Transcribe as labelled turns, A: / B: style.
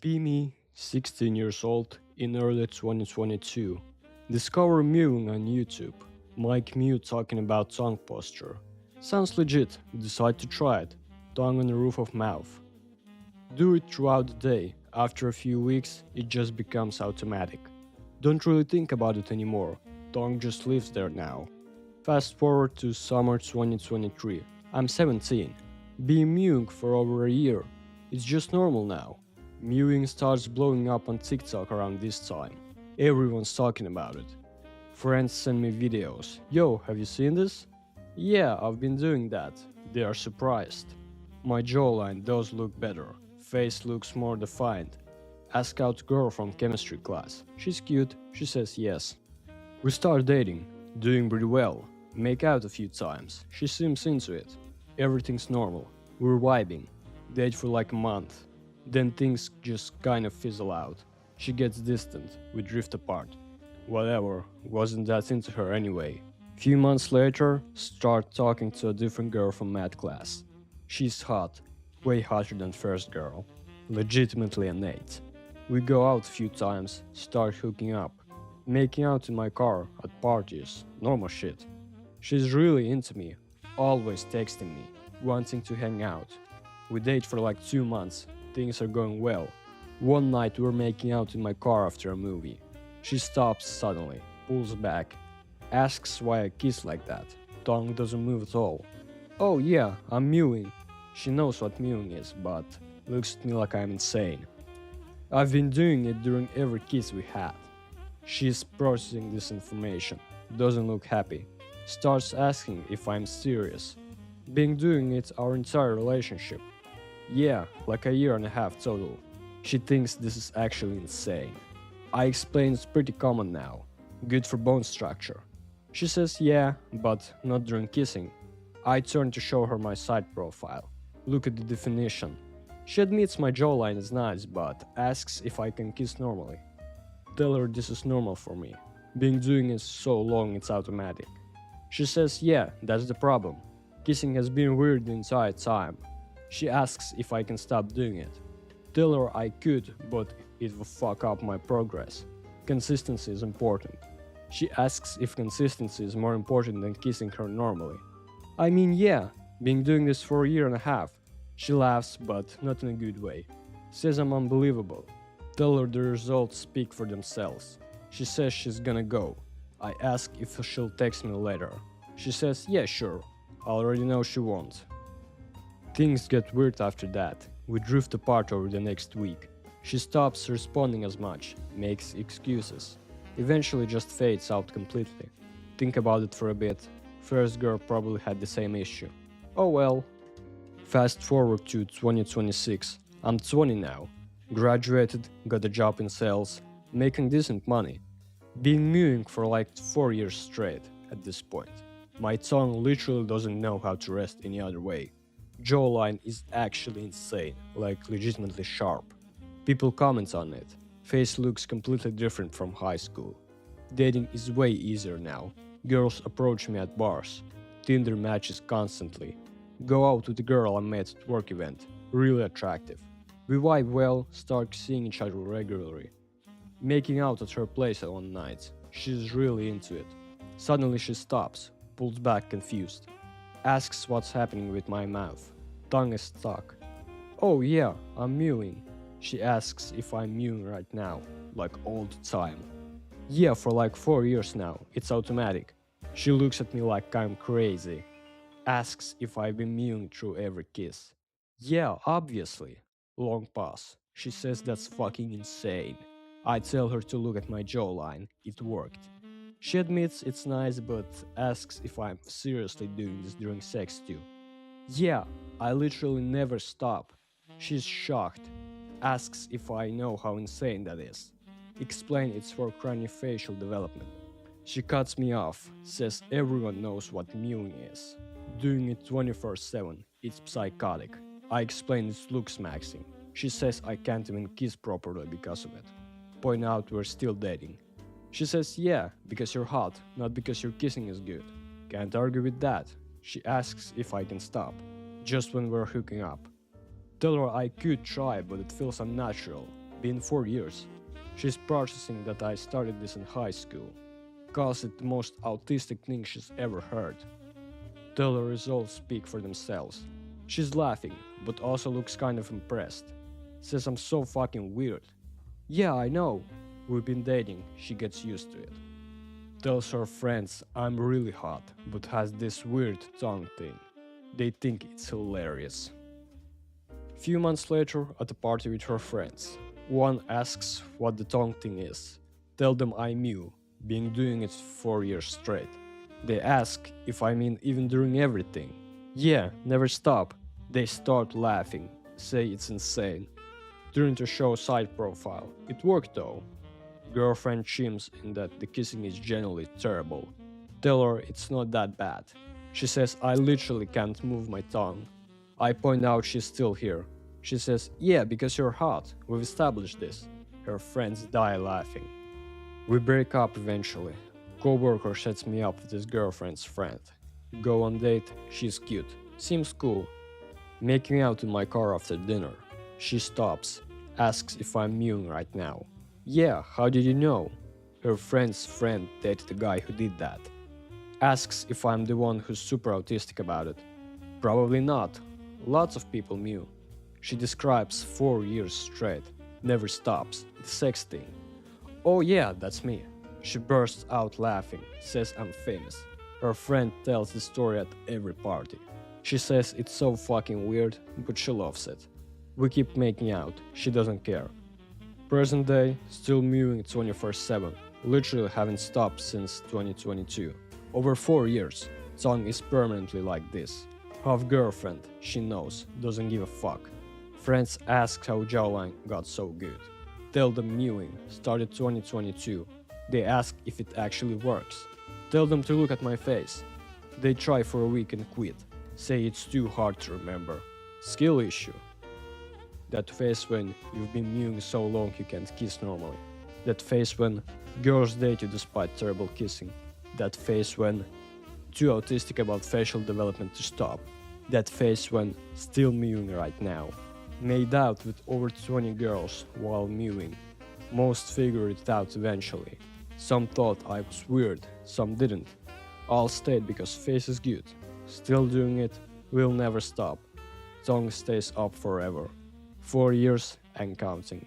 A: Be me, 16 years old, in early 2022. Discover mewing on YouTube. Mike Mew talking about tongue posture. Sounds legit, decide to try it. Tongue on the roof of mouth. Do it throughout the day. After a few weeks, it just becomes automatic. Don't really think about it anymore. Tongue just lives there now. Fast forward to summer 2023. I'm 17. Been mewing for over a year. It's just normal now. Mewing starts blowing up on TikTok around this time. Everyone's talking about it. Friends send me videos. Yo, have you seen this? Yeah, I've been doing that. They are surprised. My jawline does look better. Face looks more defined. Ask out girl from chemistry class. She's cute. She says yes. We start dating. Doing pretty well. Make out a few times. She seems into it. Everything's normal. We're vibing. Date for like a month. Then things just kind of fizzle out. She gets distant. We drift apart. Whatever, wasn't that into her anyway. Few months later, start talking to a different girl from math class. She's hot, way hotter than first girl. Legitimately an 8. We go out a few times, start hooking up. Making out in my car, at parties, normal shit. She's really into me, always texting me, wanting to hang out. We date for like 2 months, things are going well. One night we're making out in my car after a movie. She stops suddenly, pulls back, asks why I kiss like that. Tongue doesn't move at all. Oh yeah, I'm mewing. She knows what mewing is, but looks at me like I'm insane. I've been doing it during every kiss we had. She's processing this information, doesn't look happy, starts asking if I'm serious. Been doing it our entire relationship. Yeah, like a year and a half total. She thinks this is actually insane. I explain it's pretty common now, good for bone structure. She says yeah, but not during kissing. I turn to show her my side profile. Look at the definition. She admits my jawline is nice, but asks if I can kiss normally. Tell her this is normal for me. Been doing it so long it's automatic. She says yeah, that's the problem. Kissing has been weird the entire time. She asks if I can stop doing it. Tell her I could, but it will fuck up my progress. Consistency is important. She asks if consistency is more important than kissing her normally. I mean yeah, been doing this for a year and a half. She laughs, but not in a good way. Says I'm unbelievable. Tell her the results speak for themselves. She says she's gonna go. I ask if she'll text me later. She says yeah, sure. I already know she won't. Things get weird after that. We drift apart over the next week. She stops responding as much, makes excuses. Eventually just fades out completely. Think about it for a bit. First girl probably had the same issue. Oh well. Fast forward to 2026. I'm 20 now. Graduated, got a job in sales, making decent money. Been mewing for like 4 years straight at this point. My tongue literally doesn't know how to rest any other way. Jawline is actually insane, like legitimately sharp. People comment on it. Face looks completely different from high school. Dating is way easier now. Girls approach me at bars. Tinder matches constantly. Go out with a girl I met at work event. Really attractive. We vibe well, start seeing each other regularly. Making out at her place one night. She's really into it. Suddenly she stops, pulls back confused. Asks what's happening with my mouth. Tongue is stuck. Oh yeah, I'm mewing. She asks if I'm mewing right now, like all the time. Yeah, for like 4 years now, it's automatic. She looks at me like I'm crazy. Asks if I've been mewing through every kiss. Yeah, obviously. Long pause. She says that's fucking insane. I tell her to look at my jawline. It worked. She admits it's nice but asks if I'm seriously doing this during sex too. Yeah, I literally never stop. She's shocked. Asks if I know how insane that is. Explain it's for craniofacial development. She cuts me off, says everyone knows what mewing is. Doing it 24/7, it's psychotic. I explain it's looks maxing. She says I can't even kiss properly because of it. Point out we're still dating. She says yeah, because you're hot, not because your kissing is good. Can't argue with that. She asks if I can stop, just when we're hooking up. Tell her I could try, but it feels unnatural. Been 4 years. She's processing that I started this in high school. Calls it the most autistic thing she's ever heard. Till the results speak for themselves. She's laughing, but also looks kind of impressed. Says I'm so fucking weird. Yeah, I know. We've been dating, she gets used to it. Tells her friends I'm really hot, but has this weird tongue thing. They think it's hilarious. Few months later, at a party with her friends, one asks what the tongue thing is. Tell them I Mew, been doing it 4 years straight. They ask if I mean even during everything. Yeah, never stop. They start laughing, say it's insane. During the show's side profile, it worked though. Girlfriend chimes in that the kissing is generally terrible. Tell her it's not that bad. She says I literally can't move my tongue. I point out she's still here. She says, yeah, because you're hot. We've established this. Her friends die laughing. We break up eventually. Coworker sets me up with his girlfriend's friend. Go on date, she's cute. Seems cool. Making out in my car after dinner. She stops, asks if I'm mewing right now. Yeah, how did you know? Her friend's friend dated the guy who did that. Asks if I'm the one who's super autistic about it. Probably not. Lots of people mew. She describes 4 years straight. Never stops. The sex thing. Oh yeah, that's me. She bursts out laughing, says I'm famous. Her friend tells the story at every party. She says it's so fucking weird, but she loves it. We keep making out, she doesn't care. Present day, still mewing 24/7, literally haven't stopped since 2022. Over 4 years, tongue is permanently like this. Half girlfriend, she knows, doesn't give a fuck. Friends ask how jawline got so good. Tell them mewing started 2022. They ask if it actually works. Tell them to look at my face. They try for a week and quit. Say it's too hard to remember. Skill issue. That face when you've been mewing so long you can't kiss normally. That face when girls date you despite terrible kissing. That face when too autistic about facial development to stop. That face when still mewing right now. Made out with over 20 girls while mewing. Most figured it out eventually. Some thought I was weird, some didn't. All stayed because face is good. Still doing it, will never stop. Tongue stays up forever. 4 years and counting.